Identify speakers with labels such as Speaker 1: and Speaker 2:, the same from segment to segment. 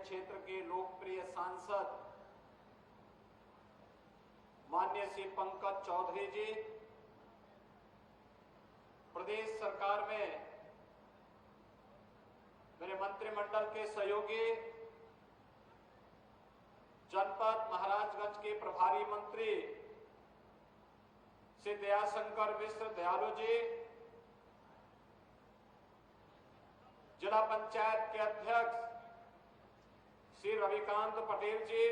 Speaker 1: क्षेत्र के लोकप्रिय सांसद माननीय श्री पंकज चौधरी जी, प्रदेश सरकार में मेरे मंत्रिमंडल के सहयोगी, जनपद महाराजगंज के प्रभारी मंत्री श्री दयाशंकर मिश्र दयालु जी, जिला पंचायत के अध्यक्ष श्री रविकांत पटेल जी,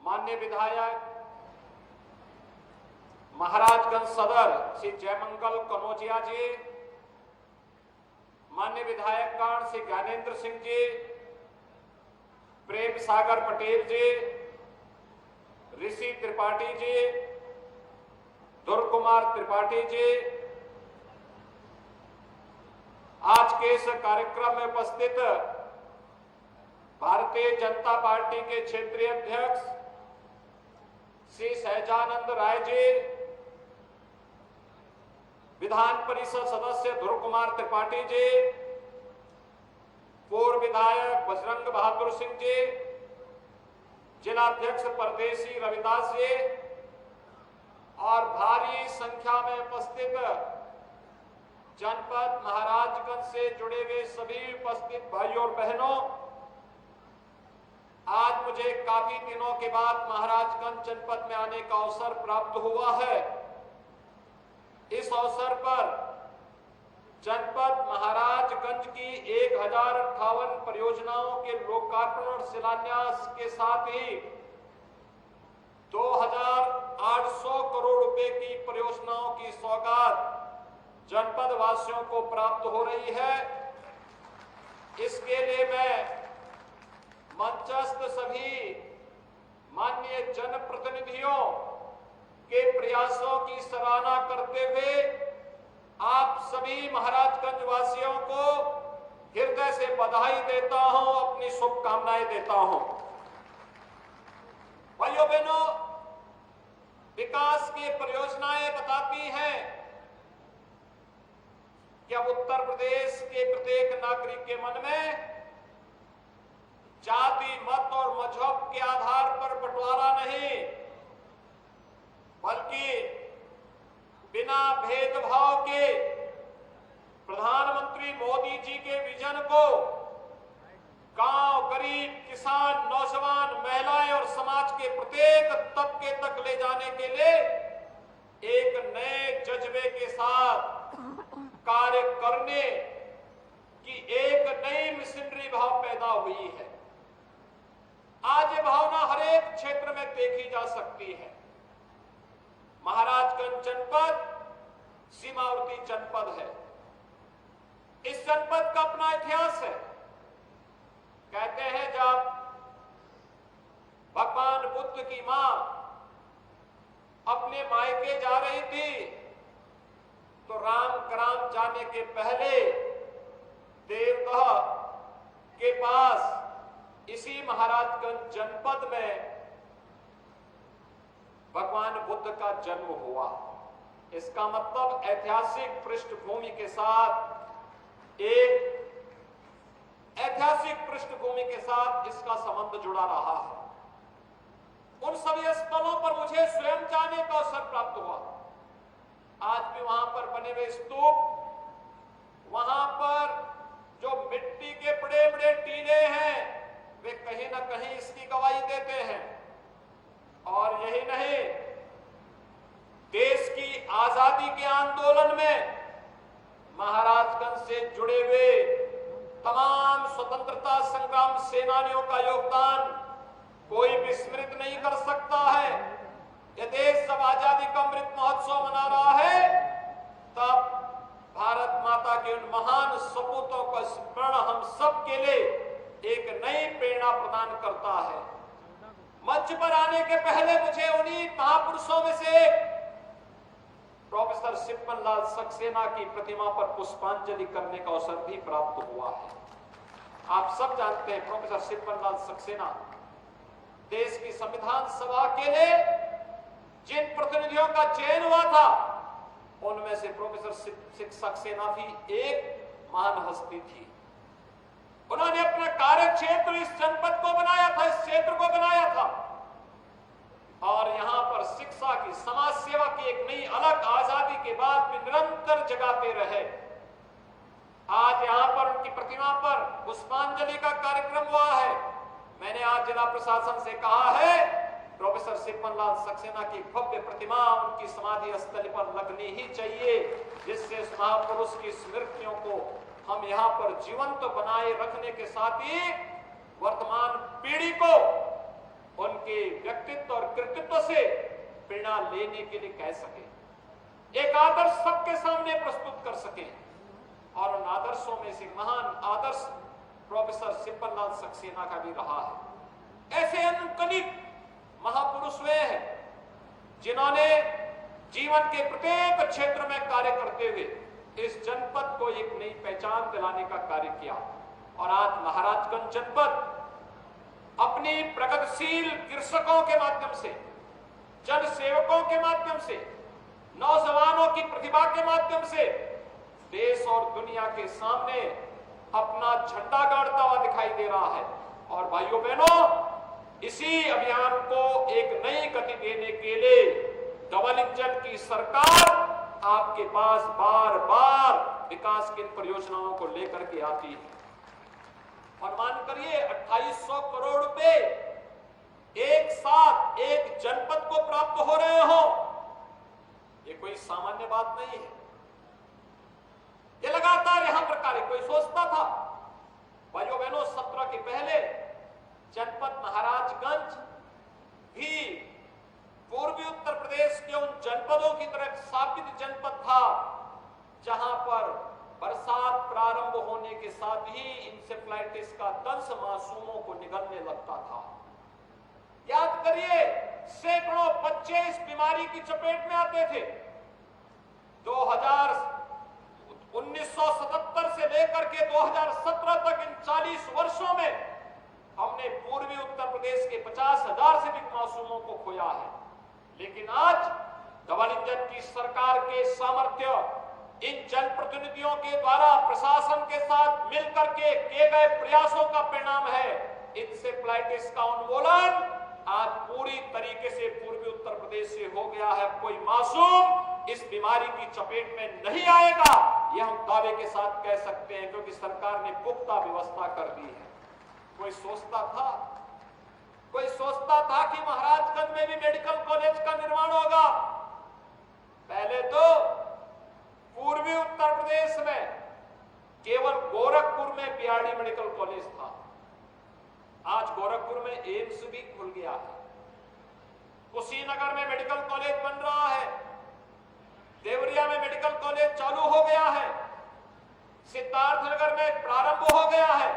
Speaker 1: माननीय विधायक महाराजगंज सदर श्री जयमंगल कनौजिया जी, माननीय विधायकगण श्री ज्ञानेंद्र सिंह जी, प्रेम सागर पटेल जी, ऋषि त्रिपाठी जी, ध्रुव कुमार त्रिपाठी जी, आज के इस कार्यक्रम में उपस्थित भारतीय जनता पार्टी के क्षेत्रीय अध्यक्ष श्री सहजानंद राय जी, विधान परिषद सदस्य ध्रुव कुमार त्रिपाठी जी, पूर्व विधायक बजरंग बहादुर सिंह जी, जिलाध्यक्ष परदेशी रविदास जी और भारी संख्या में उपस्थित जनपद महाराजगंज से जुड़े हुए सभी उपस्थित भाइयों और बहनों, आज मुझे काफी दिनों के बाद महाराजगंज जनपद में आने का अवसर प्राप्त हुआ है। इस अवसर पर जनपद महाराजगंज की 1058 परियोजनाओं के लोकार्पण और शिलान्यास के साथ ही 2800 करोड़ रुपए की परियोजनाओं की सौगात जनपद वासियों को प्राप्त हो रही है। इसके लिए मैं मंचस्थ सभी माननीय जनप्रतिनिधियों के प्रयासों की सराहना करते हुए आप सभी महाराजगंज वासियों को हृदय से बधाई देता हूं, अपनी शुभकामनाएं देता हूं। भाइयों बहनों, विकास की परियोजनाएं बताती हैं कि अब उत्तर प्रदेश के प्रत्येक नागरिक के मन में जाति, मत और मजहब के आधार पर बंटवारा नहीं, बल्कि बिना भेदभाव के प्रधानमंत्री मोदी जी के विजन को गांव, गरीब, किसान, नौजवान, महिलाएं और समाज के प्रत्येक तबके तक ले जाने के लिए एक नए जज्बे के साथ कार्य करने की एक नई मिशनरी भाव पैदा हुई है। आज ये भावना हर एक क्षेत्र में देखी जा सकती है। महाराजगंज जनपद सीमावर्ती जनपद है। इस जनपद का अपना इतिहास है। कहते हैं जब भगवान बुद्ध की मां अपने मायके जा रही थी तो राम ग्राम जाने के पहले देवदह के पास इसी महाराजगंज जनपद में भगवान बुद्ध का जन्म हुआ। इसका मतलब ऐतिहासिक पृष्ठभूमि के साथ इसका संबंध जुड़ा रहा है। उन सभी स्थलों पर मुझे स्वयं जाने का अवसर प्राप्त हुआ। आज भी वहां पर बने हुए स्तूप, वहां पर जो मिट्टी के बड़े बड़े टीले हैं, वे कहीं ना कहीं इसकी गवाही देते हैं। और यही नहीं, देश की आजादी के आंदोलन में महाराजगंज से जुड़े हुए तमाम स्वतंत्रता संग्राम सेनानियों का योगदान कोई विस्मृत नहीं कर सकता है। यह देश जब आजादी का अमृत महोत्सव मना रहा है, तब भारत माता के उन महान सपूतों का स्मरण हम सब के लिए एक नई प्रेरणा प्रदान करता है। मंच पर आने के पहले मुझे उन्हीं महापुरुषों में से प्रोफेसर सिप्पनलाल सक्सेना की प्रतिमा पर पुष्पांजलि करने का अवसर भी प्राप्त हुआ है। आप सब जानते हैं प्रोफेसर सिप्पनलाल सक्सेना देश की संविधान सभा के लिए जिन प्रतिनिधियों का चयन हुआ था, उनमें से प्रोफेसर सक्सेना भी एक महान हस्ती थी। उन्होंने अपना कार्य क्षेत्र इस जनपद को बनाया था, इस क्षेत्र को बनाया था और यहां पर शिक्षा की, समाज सेवा की एक नई अलग आजादी के बाद भी निरंतर जगाते रहे। आज यहां पर उनकी प्रतिमा पर पुष्पांजलि का कार्यक्रम हुआ है। मैंने आज जिला प्रशासन से कहा है प्रोफेसर सिपनलाल सक्सेना की भव्य प्रतिमा उनकी समाधि स्थल पर लगनी ही चाहिए, जिससे इस महापुरुष की स्मृतियों को हम यहाँ पर जीवंत बनाए रखने के साथ ही वर्तमान पीढ़ी को उनके व्यक्तित्व और कृतित्व से प्रेरणा लेने के लिए कह सके, एक आदर्श सबके सामने प्रस्तुत कर सके। और उन आदर्शों में से महान आदर्श प्रोफेसर सिपनलाल सक्सेना का भी रहा है। ऐसे अनगिनत महापुरुष वे हैं जिन्होंने जीवन के प्रत्येक क्षेत्र में कार्य करते हुए इस जनपद को एक नई पहचान दिलाने का कार्य किया। और आज महाराजगंज जनपद अपनी प्रगतिशील कृषकों के माध्यम से, जन सेवकों के माध्यम से, नौजवानों की प्रतिभा के माध्यम से देश और दुनिया के सामने अपना झंडा गाड़ता हुआ दिखाई दे रहा है। और भाइयों बहनों, इसी अभियान को एक नई गति देने के लिए डबल इंजन की सरकार आपके पास बार बार विकास की परियोजनाओं को लेकर के आती है। अनुमान करिए 2800 करोड़ रुपए एक साथ एक जनपद को प्राप्त हो रहे हो, ये कोई सामान्य बात नहीं है। ये लगातार यहां पर कार्य, कोई सोचता था भाइयों बहनों 17 के पहले जनपद महाराजगंज भी पूर्वी उत्तर प्रदेश के उन जनपदों की तरह स्थापित जनपद था जहां पर बरसात प्रारंभ होने के साथ ही इंसेफ्लाइटिस का दंश मासूमों को निगलने लगता था। याद करिए, सैकड़ों बच्चे इस बीमारी की चपेट में आते थे। 1977 से लेकर के 2017 तक इन 40 वर्षों में हमने पूर्वी उत्तर प्रदेश के 50,000 से अधिक मासूमों को खोया है। लेकिन आज डबल इंजन की सरकार के सामर्थ्य, इन जनप्रतिनिधियों के द्वारा प्रशासन के साथ मिलकर के किए गए प्रयासों का परिणाम है इंसेफ्लाइटिस का उन्मूलन आज पूरी तरीके से पूर्वी उत्तर प्रदेश से हो गया है। कोई मासूम इस बीमारी की चपेट में नहीं आएगा, यह हम दावे के साथ कह सकते हैं, क्योंकि सरकार ने पुख्ता व्यवस्था कर दी है। कोई सोचता था कि महाराजगंज में भी मेडिकल कॉलेज का निर्माण होगा। पहले तो पूर्वी उत्तर प्रदेश में केवल गोरखपुर में बीआरडी मेडिकल कॉलेज था, आज गोरखपुर में एम्स भी खुल गया है। कुशीनगर में मेडिकल कॉलेज बन रहा है, देवरिया में मेडिकल कॉलेज चालू हो गया है, सिद्धार्थनगर में प्रारंभ हो गया है,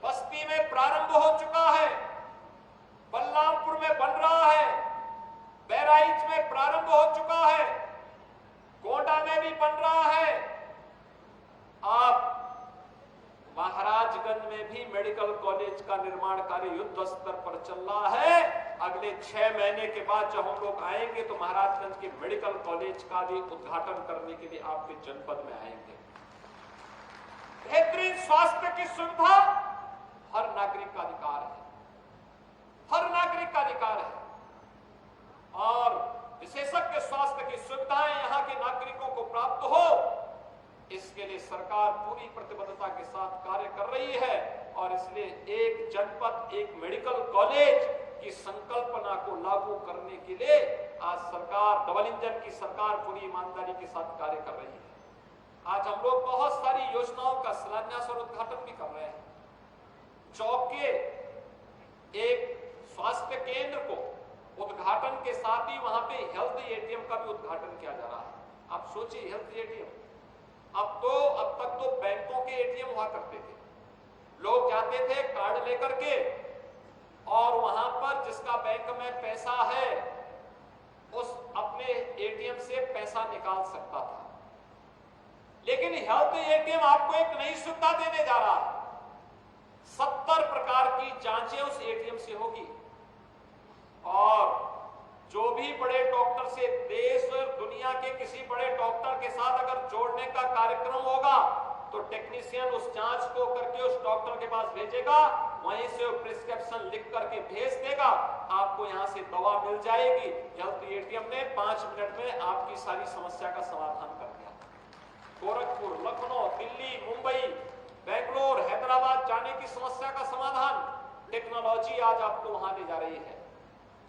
Speaker 1: बस्ती में प्रारंभ हो चुका है, बलरामपुर में बन रहा है, बहराइच में प्रारंभ हो चुका है, गोंडा में भी बन रहा है। आप महाराजगंज में भी मेडिकल कॉलेज का निर्माण कार्य युद्ध स्तर पर चल रहा है। अगले 6 महीने के बाद जब हम लोग आएंगे तो महाराजगंज के मेडिकल कॉलेज का भी उद्घाटन करने के लिए आपके जनपद में आएंगे। बेहतरीन स्वास्थ्य की सुविधा हर नागरिक का अधिकार है, हर नागरिक का अधिकार है। और विशेषज्ञ स्वास्थ्य की सुविधाएं यहां के नागरिकों को प्राप्त हो, इसके लिए सरकार पूरी प्रतिबद्धता के साथ कार्य कर रही है। और इसलिए एक जनपद एक मेडिकल कॉलेज की संकल्पना को लागू करने के लिए आज सरकार, डबल इंजन की सरकार पूरी ईमानदारी के साथ कार्य कर रही है। आज हम लोग बहुत सारी योजनाओं का शिलान्यास और उद्घाटन भी कर रहे हैं। चौक के एक स्वास्थ्य केंद्र को उद्घाटन के साथ ही वहां पे हेल्थ एटीएम का भी उद्घाटन किया जा रहा है। आप सोचिए, हेल्थ एटीएम, अब तक तो बैंकों के एटीएम हुआ करते थे, लोग जाते थे कार्ड लेकर के और वहां पर जिसका बैंक में पैसा है उस अपने एटीएम से पैसा निकाल सकता था। लेकिन हेल्थ एटीएम आपको एक नई सुविधा देने जा रहा है। 70 प्रकार की जांचें उस एटीएम से होगी और जो भी बड़े डॉक्टर से, देश और दुनिया के किसी बड़े डॉक्टर के साथ अगर जोड़ने का कार्यक्रम होगा तो टेक्नीशियन उस जांच को करके उस डॉक्टर के पास भेजेगा, वहीं से वो प्रिस्क्रिप्शन लिख करके भेज देगा, आपको यहां से दवा मिल जाएगी। हेल्थ एटीएम ने 5 मिनट में आपकी सारी समस्या का समाधान कर दिया। गोरखपुर, लखनऊ, दिल्ली, मुंबई, बेंगलोर, हैदराबाद जाने की समस्या का समाधान टेक्नोलॉजी आज आपको वहां ले जा रही है।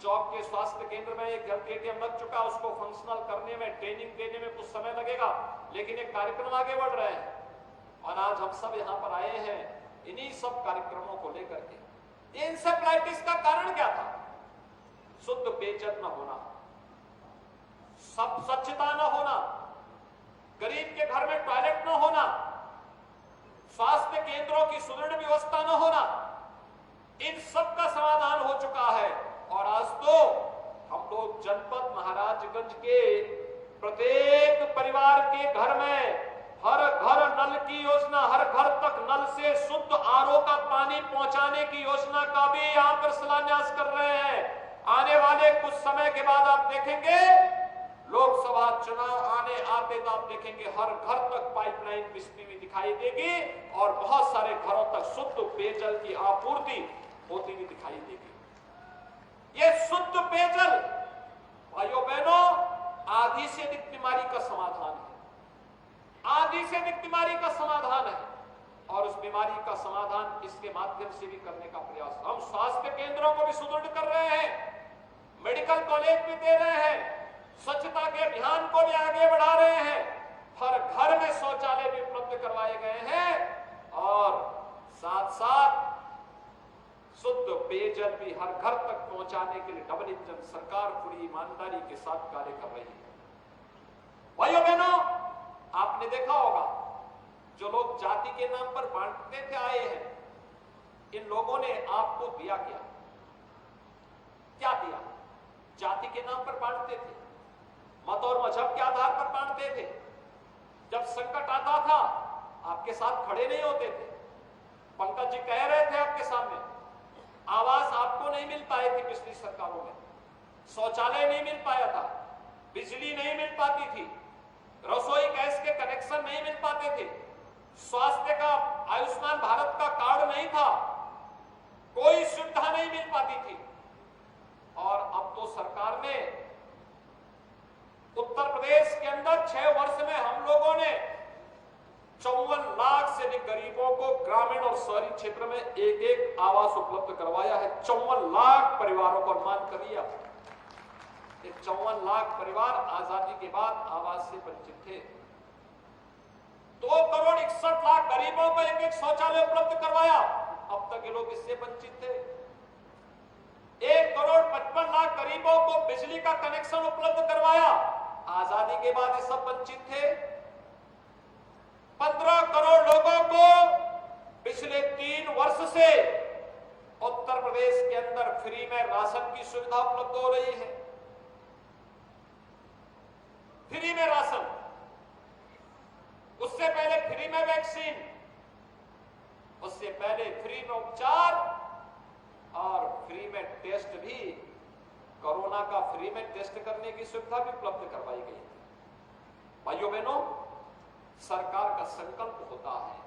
Speaker 1: चौक के स्वास्थ्य केंद्र में एक हेल्थ एटीएम लग चुका, उसको फंक्शनल करने में, ट्रेनिंग देने में कुछ समय लगेगा, लेकिन एक कार्यक्रम आगे बढ़ रहे हैं और आज हम सब यहाँ पर आए हैं इन्हीं सब कार्यक्रमों को लेकर के। ये इंसेफ्लाइटिस का कारण क्या था? शुद्ध पेयजल न होना, सब स्वच्छता न होना, गरीब के घर में टॉयलेट न होना, स्वास्थ्य केंद्रों की सुदृढ़ व्यवस्था न होना, इन सब का समाधान हो चुका है। और आज तो हम लोग जनपद महाराजगंज के प्रत्येक परिवार के घर में हर घर नल की योजना, हर घर तक नल से शुद्ध आरओ का पानी पहुंचाने की योजना का भी यहां पर शिलान्यास कर रहे हैं। आने वाले कुछ समय के बाद आप देखेंगे, लोकसभा चुनाव आते तो आप देखेंगे हर घर तक पाइपलाइन बिछती हुई दिखाई देगी और बहुत सारे घरों तक शुद्ध पेयजल की आपूर्ति होती हुई दिखाई देगी। ये शुद्ध पेयजल भाइयों बहनों आधी से अधिक बीमारी का समाधान है, आधी से अधिक बीमारी का समाधान है। और उस बीमारी का समाधान इसके माध्यम से भी करने का प्रयास हम स्वास्थ्य केंद्रों को भी सुदृढ़ कर रहे हैं, मेडिकल कॉलेज भी दे रहे हैं, स्वच्छता के अभियान को भी आगे बढ़ा रहे हैं, हर घर में शौचालय भी उपलब्ध करवाए गए हैं और साथ साथ शुद्ध पेयजल भी हर घर तक पहुंचाने के लिए डबल इंजन सरकार पूरी ईमानदारी के साथ कार्य कर रही है। भाइयों बहनों, आपने देखा होगा जो लोग जाति के नाम पर बांटते थे आए हैं, इन लोगों ने आपको दिया क्या? क्या दिया? जाति के नाम पर बांटते थे, मत और मजहब के आधार पर बांटते थे। जब संकट आता था आपके साथ खड़े नहीं होते थे। पंकज जी कह रहे थे आपके सामने, आवास आपको नहीं मिल पाई थी पिछली सरकारों में, शौचालय नहीं मिल पाया था, बिजली नहीं मिल पाती थी, रसोई गैस के कनेक्शन नहीं मिल पाते थे, स्वास्थ्य का आयुष्मान भारत का कार्ड नहीं था, कोई सुविधा नहीं मिल पाती थी। और अब तो सरकार ने उत्तर प्रदेश के अंदर 6 वर्ष में हम लोगों ने 54 लाख से अधिक गरीबों को ग्रामीण और शहरी क्षेत्र में एक एक आवास उपलब्ध करवाया है। 54 लाख परिवारों को अनुमान करिए। 54 लाख परिवार आजादी के बाद आवास से वंचित थे। 2 करोड़ 61 लाख गरीबों को एक एक शौचालय उपलब्ध करवाया, अब तक ये लोग इससे वंचित थे। 1 करोड़ 55 लाख गरीबों को बिजली का कनेक्शन उपलब्ध करवाया, आजादी के बाद ये सब वंचित थे। 15 करोड़ लोगों को पिछले 3 वर्ष से उत्तर प्रदेश के अंदर फ्री में राशन की सुविधा उपलब्ध हो रही है। फ्री में राशन, उससे पहले फ्री में वैक्सीन, उससे पहले फ्री में उपचार और फ्री में टेस्ट भी, कोरोना का फ्री में टेस्ट करने की सुविधा भी उपलब्ध करवाई गई है। भाइयों बहनों, सरकार का संकल्प होता है।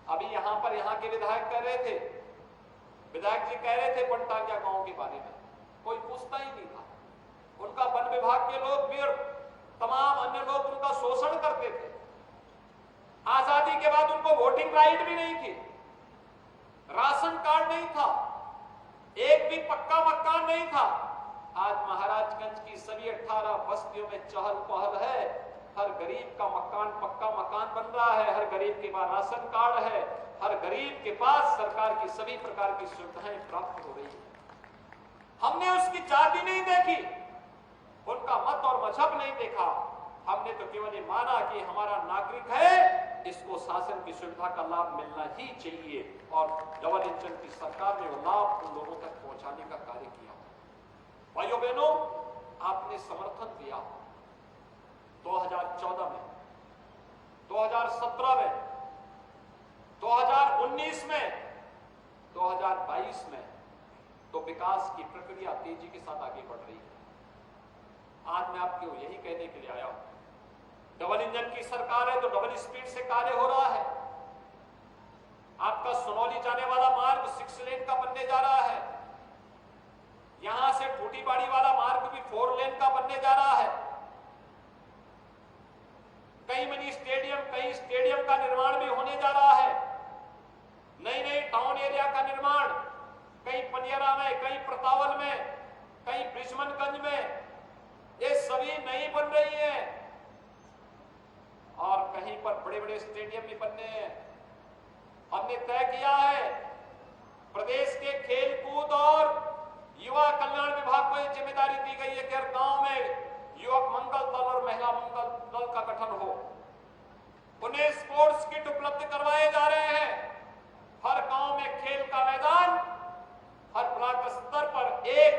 Speaker 1: अभी यहाँ के विधायक कह रहे थे, विधायक जी कह रहे थे बनटांगिया गांव के बारे में, कोई पूछता ही नहीं था। उनका वन विभाग के लोग भी और तमाम अन्य लोग उनका शोषण करते थे। आजादी के बाद उनको वोटिंग राइट भी नहीं थी, राशन कार्ड नहीं था, एक भी पक्का मकान नहीं था। आज महाराजगंज की सभी 18 बस्तियों में चहल पहल है, हर गरीब का मकान, पक्का मकान बन रहा है, हर गरीब के पास राशन कार्ड है, हर गरीब के पास सरकार की सभी प्रकार की सुविधाएं प्राप्त हो रही है। हमने उसकी जाति नहीं देखी, उनका मत और मजहब नहीं देखा, हमने तो केवल ये माना कि हमारा नागरिक है, इसको शासन की सुविधा का लाभ मिलना ही चाहिए। और डबल इंजन की सरकार ने वो लाभ उन लोगों तक पहुंचाने का कार्य किया। भाइयों बहनों, आपने समर्थन दिया 2014 में, 2017 में, 2019 में, 2022 में, तो विकास की प्रक्रिया तेजी के साथ आगे बढ़ रही है। आज मैं आपको यही कहने के लिए आया हूं, डबल इंजन की सरकार है तो डबल स्पीड से कार्य हो रहा है। आपका सुनौली जाने वाला मार्ग 6 लेन का बनने जा रहा है। यहां से टूटीबाड़ी वाला मार्ग भी 4 लेन का बनने जा रहा है। कई मिनी स्टेडियम, कई स्टेडियम का निर्माण भी होने जा रहा है। नई नई टाउन एरिया का निर्माण कई पनियरा में, कई प्रतावल में, कई ब्रिजमनगंज में, ये सभी नई बन रही है। और कहीं पर बड़े बड़े स्टेडियम भी बनने हैं। हमने तय किया है, प्रदेश के खेल कूद और युवा कल्याण विभाग को यह जिम्मेदारी दी गई है कि हर गांव में युवक मंगल दल और महिला मंगल दल का गठन हो। उन्हें स्पोर्ट्स किट उपलब्ध करवाए जा रहे हैं। हर गांव में खेल का मैदान, हर ब्लॉक स्तर पर एक,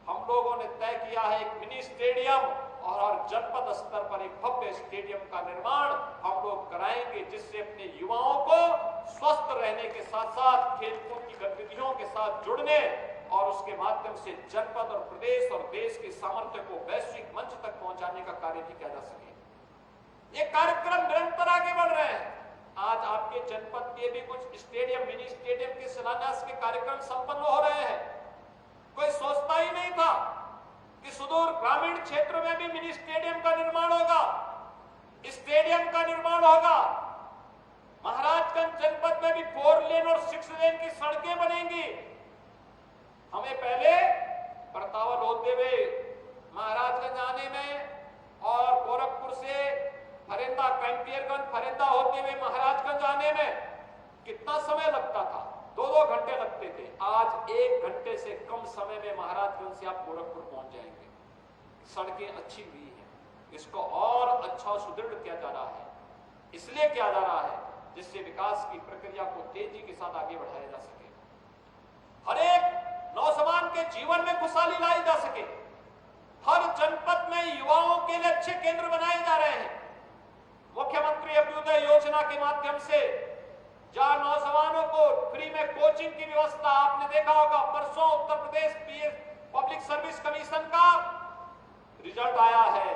Speaker 1: हम लोगों ने तय किया है, एक मिनी स्टेडियम और हर जनपद स्तर पर एक भव्य स्टेडियम का निर्माण हम लोग कराएंगे, जिससे अपने युवाओं को स्वस्थ रहने के साथ साथ खेलकूद की गतिविधियों के साथ जुड़ने और उसके माध्यम से जनपद और प्रदेश और देश के सामर्थ्य को वैश्विक मंच तक पहुंचाने का कार्य भी किया जा सके। ये कार्यक्रम निरंतर आगे बढ़ रहे हैं। आज आपके जनपद के भी कुछ स्टेडियम, मिनी स्टेडियम के शिलान्यास के कार्यक्रम संपन्न हो रहे हैं। कोई सोचता ही नहीं था कि सुदूर ग्रामीण क्षेत्र में भी मिनी स्टेडियम का निर्माण होगा, स्टेडियम का निर्माण होगा। महाराजगंज जनपद में भी 4 लेन और 6 लेन की सड़कें बनेंगी। हमें पहले प्रतावल होते हुए महाराजगंज आने में और गोरखपुर से फरेंदा, कैंपियरगंज, फरेंदा होते हुए महाराजगंज आने में कितना समय लगता था? 2-2 घंटे लगते थे। आज 1 घंटे से कम समय में महाराजगंज से आप गोरखपुर पहुंच जाएंगे। सड़कें अच्छी हुई हैं, इसको और अच्छा सुदृढ़ किया जा रहा है। इसलिए किया जा रहा है जिससे विकास की प्रक्रिया को तेजी के साथ आगे बढ़ाया जा सके, हर एक नौजवान के जीवन में खुशहाली लाई जा सके। हर जनपद में युवाओं के लिए अच्छे केंद्र बनाए जा रहे हैं। मुख्यमंत्री अभ्युदय योजना के माध्यम से जहां नौजवानों को फ्री में कोचिंग की व्यवस्था, आपने देखा होगा परसों Uttar Pradesh public service commission का रिजल्ट आया है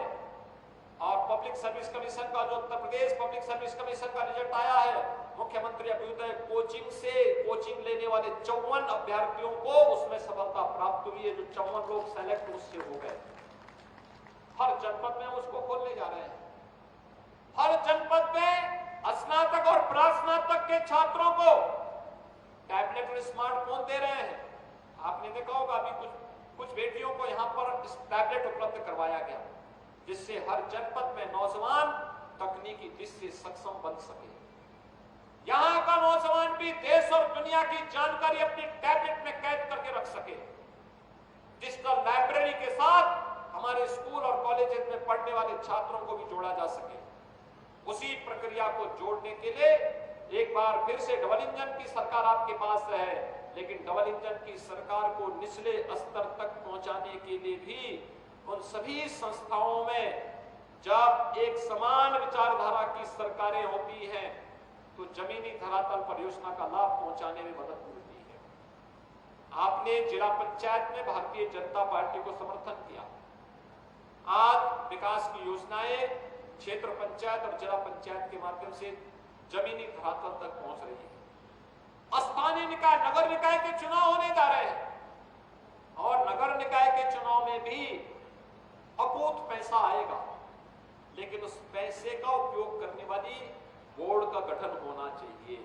Speaker 1: और पब्लिक सर्विस कमीशन का जो Uttar Pradesh public service commission का रिजल्ट आया है, मुख्यमंत्री अभ्युदय कोचिंग से कोचिंग लेने वाले 54 अभ्यर्थियों को उसमें सफलता प्राप्त हुई है। जो 54 लोग सेलेक्ट उससे हो गए, हर जनपद में उसको खोलने जा रहे हैं। हर जनपद में स्नातक और प्रास्नातक के छात्रों को टैबलेट और स्मार्टफोन दे रहे हैं। आपने देखा होगा अभी कुछ बेटियों को यहां पर टैबलेट उपलब्ध करवाया गया, जिससे हर जनपद में नौजवान तकनीकी दृष्टि से सक्षम बन सके। यहां का नौजवान भी देश और दुनिया की जानकारी अपने टैबलेट में कैद करके रख सके। डिजिटल लाइब्रेरी के साथ हमारे स्कूल और कॉलेजेस में पढ़ने वाले छात्रों को भी जोड़ा जा सके। उसी प्रक्रिया को जोड़ने के लिए एक बार फिर से डबल इंजन की सरकार आपके पास है, लेकिन डबल इंजन की सरकार को निचले स्तर तक पहुंचाने के लिए भी उन सभी संस्थाओं में जब एक समान विचारधारा की सरकारें होती हैं तो जमीनी धरातल पर योजना का लाभ पहुंचाने में मदद मिलती है। आपने जिला पंचायत में भारतीय जनता पार्टी को समर्थन किया। आज विकास की योजनाएं क्षेत्र पंचायत और जिला पंचायत के माध्यम से जमीनी धरातल तक पहुंच रही है। स्थानीय निकाय, नगर निकाय के चुनाव होने जा रहे हैं और नगर निकाय के चुनाव में भी अकूत पैसा आएगा, लेकिन उस पैसे का उपयोग करने वाली बोर्ड का गठन होना चाहिए।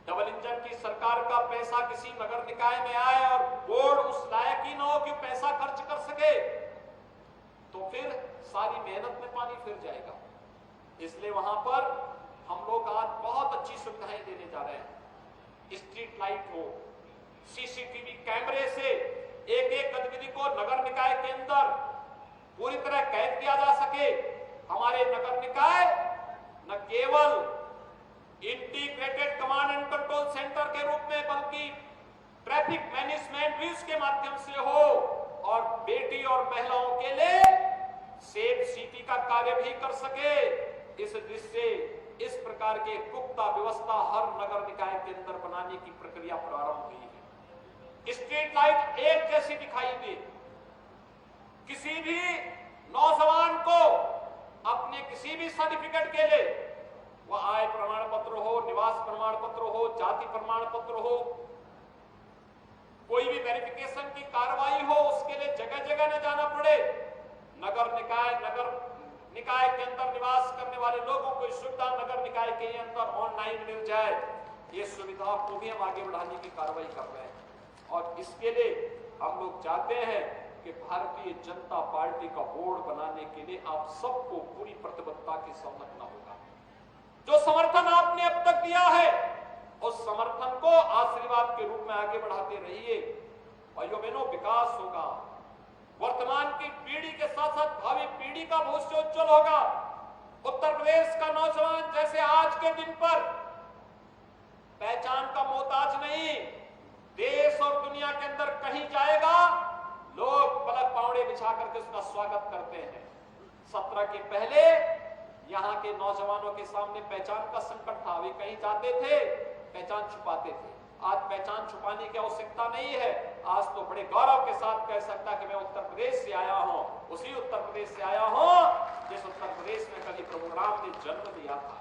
Speaker 1: डबल इंजन की सरकार का पैसा किसी नगर निकाय में आए और बोर्ड उस लायक ही न हो कि पैसा खर्च कर सके, तो फिर सारी मेहनत में पानी फिर जाएगा। इसलिए वहां पर हम लोग आज बहुत अच्छी सुविधाएं देने जा रहे हैं। स्ट्रीट लाइट हो, सीसीटीवी कैमरे से एक एक गतिविधि को नगर निकाय के अंदर पूरी तरह कैद किया जा सके। हमारे नगर निकाय न केवल integrated command and control centre के रूप में बल्कि ट्रैफिक मैनेजमेंट भी उसके माध्यम से हो और बेटी और महिलाओं के लिए सेफ सिटी का कार्य भी कर सके। इस दृष्टि से इस प्रकार के पुख्ता व्यवस्था हर नगर निकाय के अंदर बनाने की प्रक्रिया प्रारंभ हुई है। स्ट्रीट लाइट एक जैसी दिखाई दे, किसी भी नौजवान को अपने किसी भी सर्टिफिकेट के लिए, वह आय प्रमाण पत्र हो, निवास प्रमाण पत्र हो, जाति प्रमाण पत्र हो, कोई भी वेरिफिकेशन की कार्रवाई हो, उसके लिए जगह जगह न जाना पड़े। नगर निकाय के अंदर निवास करने वाले लोगों को सुविधा नगर निकाय के अंदर ऑनलाइन मिल जाए। ये सुविधा को भी हम आगे बढ़ाने की कार्रवाई कर रहे हैं और इसके लिए हम लोग चाहते हैं कि भारतीय जनता पार्टी का बोर्ड बनाने के लिए आप सबको पूरी प्रतिबद्धता के साथ रखना होगा। जो समर्थन आपने अब तक दिया है, उस समर्थन को आशीर्वाद के रूप में आगे बढ़ाते रहिए। भाइयों बहनों, विकास होगा, वर्तमान की पीढ़ी के साथ साथ भावी पीढ़ी का भविष्य उज्जवल होगा। उत्तर प्रदेश का नौजवान जैसे आज के दिन पर पहचान का मोहताज नहीं, देश और दुनिया के अंदर कहीं जाएगा, लोग पलक पावड़े बिछा करके उसका स्वागत करते हैं। 17 के पहले यहाँ के नौजवानों के सामने पहचान का संकट था, वे कहीं जाते थे पहचान छुपाते थे। आज पहचान छुपाने की आवश्यकता नहीं है। आज तो बड़े गौरव के साथ कह सकता कि मैं उत्तर प्रदेश से आया हूं, उसी उत्तर प्रदेश से आया हूं जिस उत्तर प्रदेश में कभी प्रभु राम ने जन्म लिया था,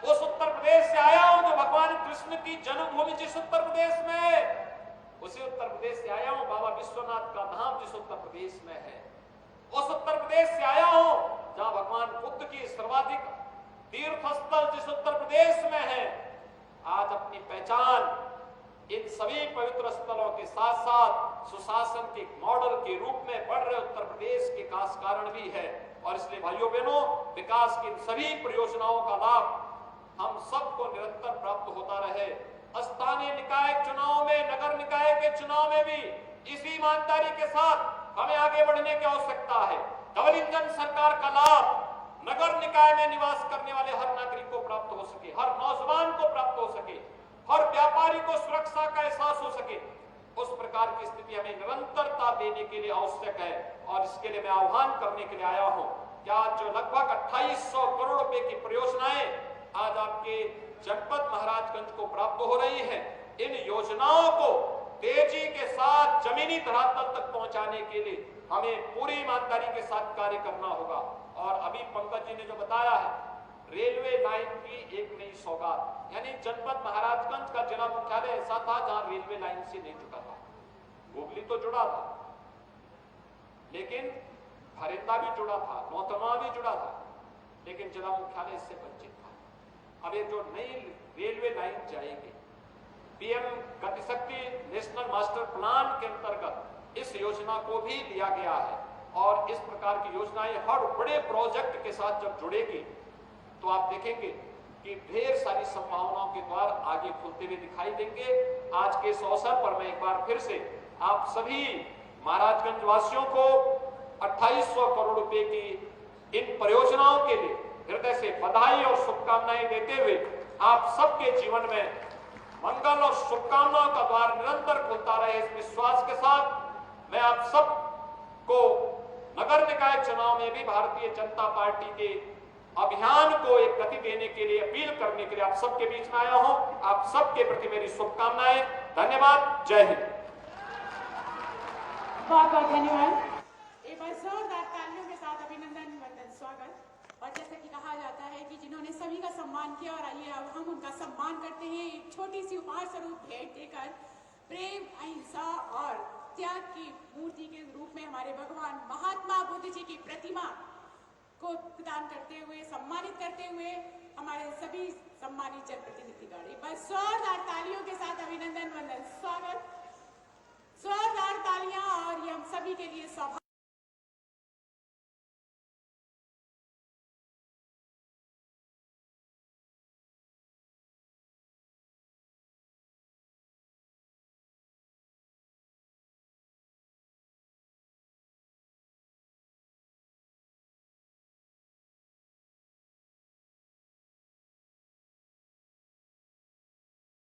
Speaker 1: उस उत्तर प्रदेश से आया हूं जो भगवान कृष्ण की जन्मभूमि जिस उत्तर प्रदेश में है, उसी उत्तर प्रदेश से आया हूं बाबा विश्वनाथ का धाम जिस उत्तर प्रदेश में है, उस उत्तर प्रदेश से आया हूं जहां भगवान बुद्ध की सर्वाधिक तीर्थ स्थल जिस उत्तर प्रदेश में है। आज अपनी पहचान इन सभी पवित्र स्थलों के साथ साथ सुशासन के मॉडल के रूप में बढ़ रहे उत्तर प्रदेश के विकास कारण भी है। और इसलिए भाइयों बहनों, विकास की सभी परियोजनाओं का लाभ हम सबको निरंतर प्राप्त होता रहे। स्थानीय निकाय चुनाव में, नगर निकाय के चुनाव में भी इसी ईमानदारी के साथ हमें आगे बढ़ने की आवश्यकता है। डबल इंजन सरकार का लाभ नगर निकाय में निवास करने वाले हर नागरिक को प्राप्त हो सके, हर नौजवान को प्राप्त हो सके, हर व्यापारी को सुरक्षा का एहसास हो सके, उस प्रकार की स्थिति हमें निरंतरता देने के लिए आवश्यक है। और इसके लिए मैं आह्वान करने के लिए आया हूं कि आज जो लगभग 2800 करोड़ रुपए की परियोजनाएं आज आपके जनपद महाराजगंज को प्राप्त हो रही हैं, इन योजनाओं को तेजी के साथ जमीनी धरातल तक पहुंचाने के लिए हमें पूरी ईमानदारी के साथ कार्य करना होगा। और अभी पंकज जी ने जो बताया है, रेलवे लाइन की एक नई सौगात, यानी जनपद महाराजगंज का जिला मुख्यालय ऐसा था जहां रेलवे लाइन से नहीं जुड़ा था। हुगली तो जुड़ा था, लेकिन भरेंदा भी जुड़ा था, नौतनवा भी जुड़ा था, लेकिन जिला मुख्यालय इससे वंचित था। अब ये जो नई रेलवे लाइन जाएगी, PM Gati Shakti national master plan के अंतर्गत इस योजना को भी लिया गया है। और इस प्रकार की योजनाएं हर बड़े प्रोजेक्ट के साथ जब जुड़ेगी तो आप देखेंगे कि ढेर सारी संभावनाओं के द्वार आगे खुलते हुए दिखाई देंगे। आज के इस अवसर पर मैं एक बार फिर से आप सभी महाराजगंज वासियों को 2800 करोड़ रुपए की इन परियोजनाओं के लिए हृदय से बधाई और शुभकामनाएं देते हुए आप सबके जीवन में मंगल और शुभकामनाओं का द्वार निरंतर खुलता रहे, इस विश्वास के साथ मैं आप सब को नगर निकाय चुनाव में भी भारतीय जनता पार्टी के अभियान को एक गति देने के लिए, अपील करने के लिए आप सबके बीच में आया हूं। आप सबके प्रति मेरी शुभकामनाएं। धन्यवाद। जय हिंद।
Speaker 2: बहुत बहुत धन्यवाद। एक बार जोरदार तालियों के साथ अभिनंदन, वंदन, स्वागत। और जैसा कि कहा जाता है कि जिन्होंने सभी का सम्मान किया, और आइए अब हम उनका सम्मान करते हैं एक छोटी सी उपहार स्वरूप भेंट देकर। प्रेम, अहिंसा और त्याग की मूर्ति के रूप में हमारे भगवान महात्मा बुद्ध जी की प्रतिमा को प्रदान करते हुए, सम्मानित करते हुए हमारे सभी सम्मानित जनप्रतिनिधिगण।